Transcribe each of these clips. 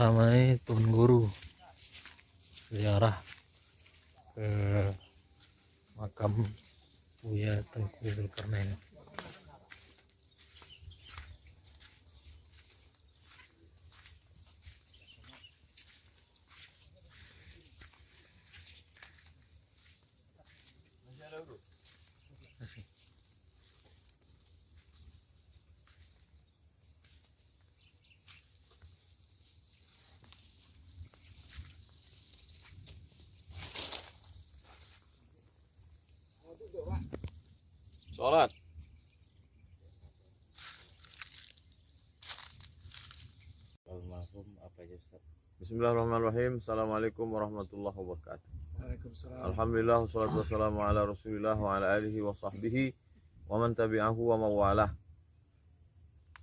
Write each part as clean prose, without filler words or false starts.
pertama ini Tuan Guru ziarah ke makam Buya Tengku Zulkarnain. Sholat. Almarhum apa aja Ustaz? Bismillahirrahmanirrahim. Assalamualaikum warahmatullahi wabarakatuh. Waalaikumsalam. Alhamdulillah wassalatu wassalamu ala Rasulillah wa ala alihi wa sahbihi wa man tabi'ahu wa mawalah.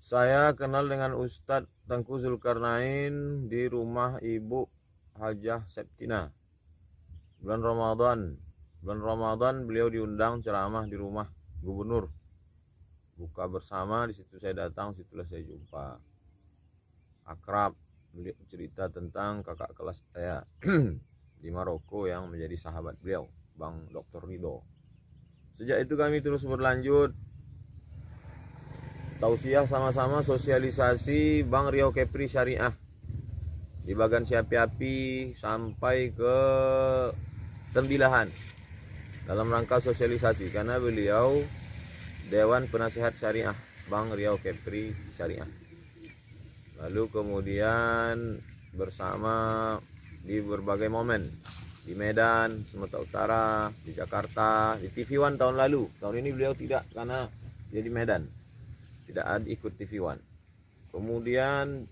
Saya kenal dengan Ustadz Tengku Zulkarnain di rumah Ibu Hajah Septina. Bulan Ramadan beliau diundang ceramah di rumah gubernur. Buka bersama, di situ saya datang, situlah saya jumpa. Akrab, beliau cerita tentang kakak kelas saya di Maroko yang menjadi sahabat beliau, Bang Dr. Ridho. Sejak itu kami terus berlanjut tausiah sama-sama sosialisasi Bang Riau Kepri Syariah di Bagan Siapi-api sampai ke Tembilahan dalam rangka sosialisasi, karena beliau Dewan Penasihat Syariah Bang Riau Kepri Syariah. Lalu kemudian bersama di berbagai momen di Medan, Sumatera Utara, di Jakarta, di TV One tahun lalu. Tahun ini beliau tidak, karena dia di Medan, tidak ada ikut TV One. Kemudian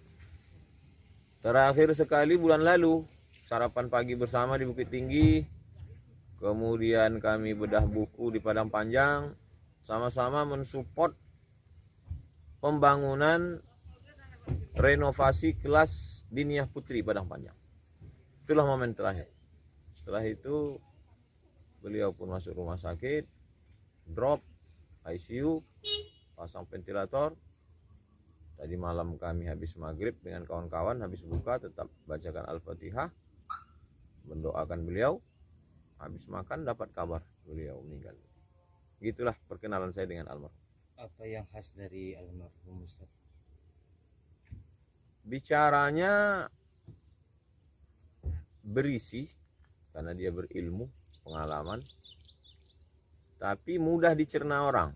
terakhir sekali bulan lalu sarapan pagi bersama di Bukit Tinggi. Kemudian kami bedah buku di Padang Panjang, sama-sama mensupport pembangunan renovasi kelas Diniyah Putri Padang Panjang. Itulah momen terakhir. Setelah itu beliau pun masuk rumah sakit, drop, ICU, pasang ventilator. Tadi malam kami habis maghrib dengan kawan-kawan, habis buka tetap bacakan Al-Fatihah, mendoakan beliau. Habis makan dapat kabar beliau meninggal. Gitulah perkenalan saya dengan almarhum. Apa yang khas dari almarhum Ustaz? Bicaranya berisi karena dia berilmu, pengalaman, tapi mudah dicerna orang.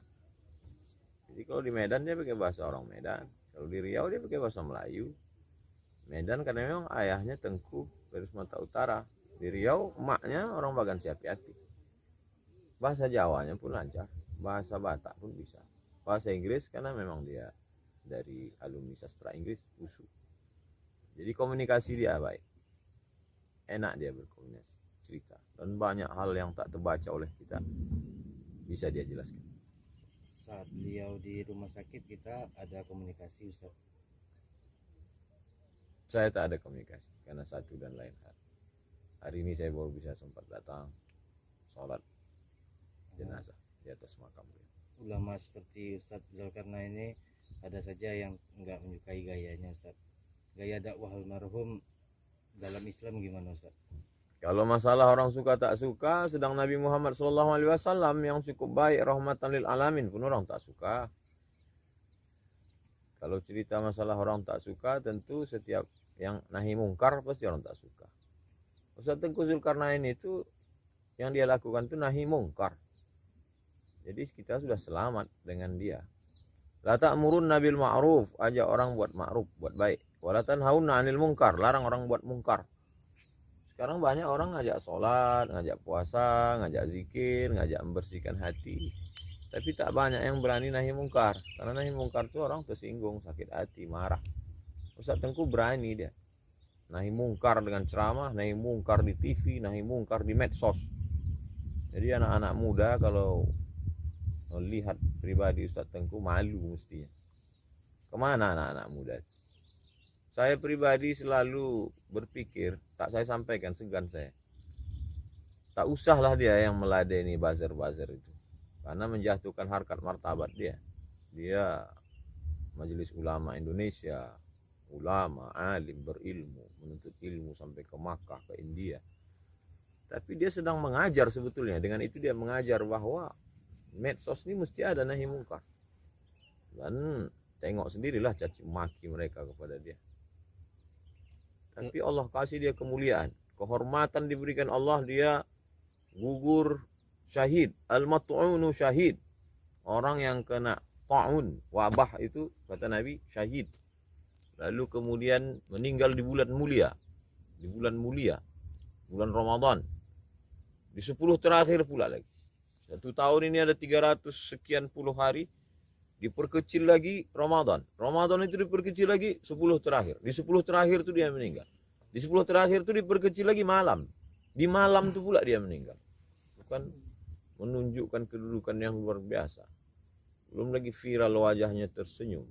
Jadi kalau di Medan dia pakai bahasa orang Medan, kalau di Riau dia pakai bahasa Melayu. Medan karena memang ayahnya Tengku dari Sumatera Utara. Di Riau emaknya orang Bagan Siapi-api. Bahasa Jawanya pun lancar, bahasa Batak pun bisa. Bahasa Inggris karena memang dia dari alumni sastra Inggris USU. Jadi komunikasi dia baik. Enak dia berkomunikasi, cerita. Dan banyak hal yang tak terbaca oleh kita bisa dia jelaskan. Saat beliau di rumah sakit kita ada komunikasi Ustaz? Saya tak ada komunikasi karena satu dan lain hal. Hari ini saya baru bisa sempat datang sholat jenazah di atas makam beliau. Ulama seperti Ustaz Zulkarnain ini ada saja yang enggak menyukai gayanya Ustaz. Gaya dakwah almarhum dalam Islam gimana Ustaz? Kalau masalah orang suka tak suka, sedang Nabi Muhammad SAW yang cukup baik rahmatan lil alamin pun orang tak suka. Kalau cerita masalah orang tak suka, tentu setiap yang nahi mungkar pasti orang tak suka. Ustaz Tengku Zulkarnain itu yang dia lakukan itu nahi mungkar. Jadi kita sudah selamat dengan dia. La ta'murun nabil ma'ruf, ajak orang buat ma'ruf, buat baik. Wa la tanhauna 'anil munkar, larang orang buat mungkar. Sekarang banyak orang ngajak sholat, ngajak puasa, ngajak zikir, ngajak membersihkan hati. Tapi tak banyak yang berani nahi mungkar. Karena nahi mungkar itu orang tersinggung, sakit hati, marah. Ustaz Tengku berani dia. Nahi mungkar dengan ceramah, nahi mungkar di TV, nahi mungkar di medsos. Jadi anak-anak muda kalau melihat pribadi Ustaz Tengku malu mestinya. Kemana anak-anak muda? Saya pribadi selalu berpikir, tak saya sampaikan, segan saya. Tak usahlah dia yang meladeni buzzer-buzzer itu. Karena menjatuhkan harkat martabat dia. Dia Majelis Ulama Indonesia, ulama, alim, berilmu, menuntut ilmu sampai ke Makkah, ke India. Tapi dia sedang mengajar sebetulnya. Dengan itu dia mengajar bahwa medsos ini mesti ada nahi mungkar. Dan tengok sendirilah caci maki mereka kepada dia. Tapi Allah kasih dia kemuliaan, kehormatan diberikan Allah, dia gugur syahid. Al-mat'unu syahid. Orang yang kena ta'un, wabah itu kata Nabi syahid. Lalu kemudian meninggal di bulan mulia. Di bulan mulia, bulan Ramadan. Di 10 terakhir pula lagi. 1 tahun ini ada 300 sekian puluh hari. Diperkecil lagi Ramadan. Ramadan itu diperkecil lagi 10 terakhir. Di 10 terakhir itu dia meninggal. Di 10 terakhir itu diperkecil lagi malam. Di malam itu pula dia meninggal. Bukan menunjukkan kedudukan yang luar biasa. Belum lagi viral wajahnya tersenyum.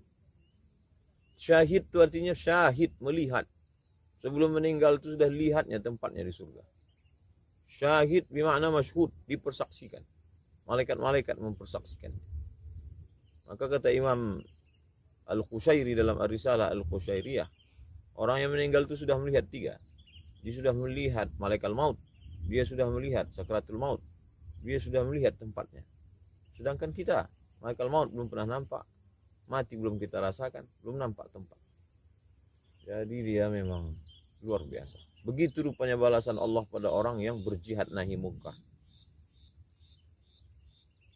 Syahid itu artinya syahid, melihat. Sebelum meninggal itu sudah lihatnya tempatnya di surga. Syahid bermakna masyhud, dipersaksikan. Malaikat-malaikat mempersaksikan. Maka kata Imam Al-Qushairi dalam Ar-Risalah Al-Qushairiyah, orang yang meninggal itu sudah melihat 3. Dia sudah melihat malaikat maut, dia sudah melihat sakratul maut, dia sudah melihat tempatnya. Sedangkan kita, malaikat maut belum pernah nampak, mati belum kita rasakan, belum nampak tempat. Jadi dia memang luar biasa. Begitu rupanya balasan Allah pada orang yang berjihad nahi mungkar.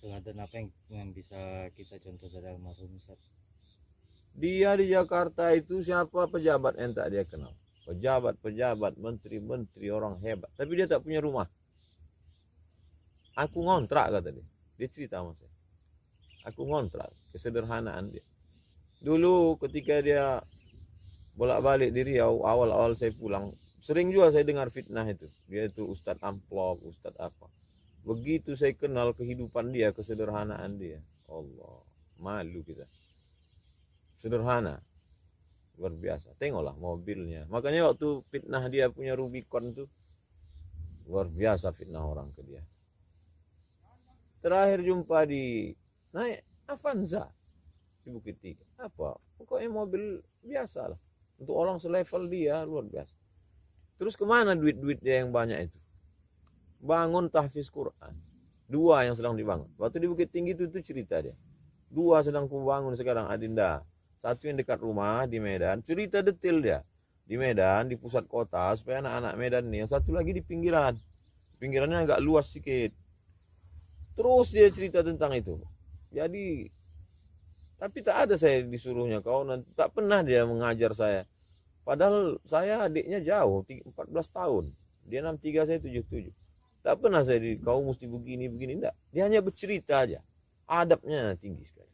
Teladan apa yang bisa kita contoh dari almarhum Ustaz? Dia di Jakarta itu siapa pejabat yang tak dia kenal. Pejabat, menteri-menteri, orang hebat. Tapi dia tak punya rumah. Aku ngontrak kata dia. Dia cerita sama saya. Aku ngontrak, kesederhanaan dia. Dulu ketika dia bolak-balik di Riau, awal-awal saya pulang, sering juga saya dengar fitnah itu. Dia itu Ustadz Amplop, Ustadz apa. Begitu saya kenal kehidupan dia, kesederhanaan dia. Allah, malu kita. Sederhana. Luar biasa. Tengoklah mobilnya. Makanya waktu fitnah dia punya Rubicon tuh, luar biasa fitnah orang ke dia. Terakhir jumpa di naik Avanza di Bukit Tiga. Apa? Pokoknya mobil biasa lah. Untuk orang selevel dia luar biasa. Terus kemana duit-duit dia yang banyak itu? Bangun tahfiz Quran. 2 yang sedang dibangun. Waktu di Bukit Tinggi itu cerita dia. 2 sedang kubangun sekarang Adinda. 1 yang dekat rumah di Medan. Cerita detail dia. Di Medan, di pusat kota. Supaya anak-anak Medan nih. Yang 1 lagi di pinggiran. Pinggirannya agak luas sedikit. Terus dia cerita tentang itu. Jadi, tapi tak ada saya disuruhnya. Kau nanti tak pernah dia mengajar saya. Padahal saya adiknya jauh. 14 tahun. Dia 63, saya 77. Tak pernah saya kau mesti begini, enggak. Dia hanya bercerita aja. Adabnya tinggi sekali.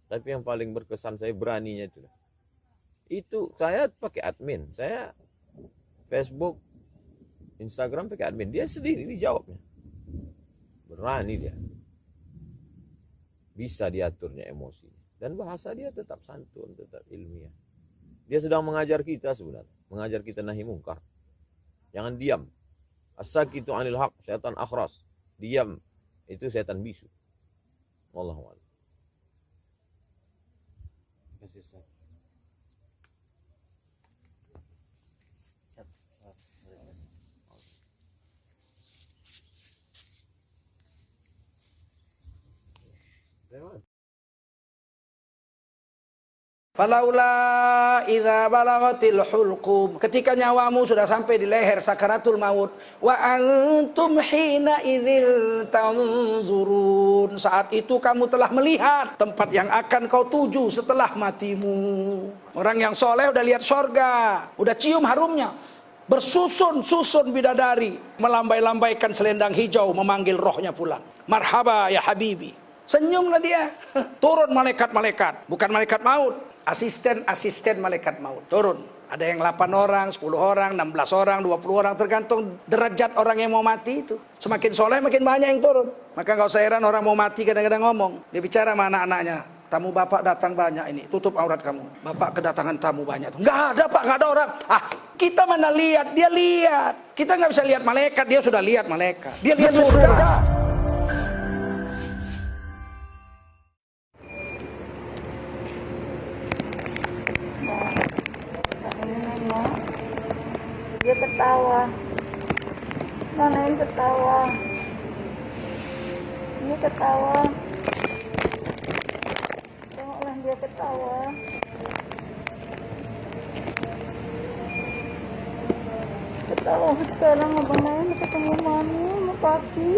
Tapi yang paling berkesan saya beraninya itu. Itu saya pakai admin. Saya Facebook, Instagram pakai admin. Dia sendiri dijawabnya. Berani dia. Bisa diaturnya emosi. Dan bahasa dia tetap santun, tetap ilmiah. Dia sedang mengajar kita sebenarnya. Mengajar kita nahi mungkar. Jangan diam. As-sakitu 'anil haq, setan akhras. Diam, itu setan bisu. Wallahu a'lam. Terima kasih Ustaz. Falaula idza balagatil hulqum, ketika nyawamu sudah sampai di leher sakaratul maut, wa antum hina idzil tanzurun, saat itu kamu telah melihat tempat yang akan kau tuju setelah matimu. Orang yang soleh udah lihat sorga, udah cium harumnya, bersusun-susun bidadari melambai-lambaikan selendang hijau memanggil rohnya pulang. Marhaba ya habibi. Senyumlah dia. Turun malaikat-malaikat, bukan malaikat maut, asisten-asisten malaikat maut. Turun. Ada yang 8 orang, 10 orang, 16 orang, 20 orang, tergantung derajat orang yang mau mati itu. Semakin soleh makin banyak yang turun. Maka gak usah heran orang mau mati kadang-kadang ngomong. Dia bicara sama anak-anaknya. Tamu bapak datang banyak ini, tutup aurat kamu. Bapak kedatangan tamu banyak. Enggak ada pak, enggak ada orang. Kita mana lihat, dia lihat. Kita nggak bisa lihat malaikat, dia sudah lihat malaikat. Dia lihat surga. Dia ketawa. Manain ketawa. Ini ketawa. Tengoklah dia ketawa. Ketawa sekarang abang Naim ketemu mami sama papi.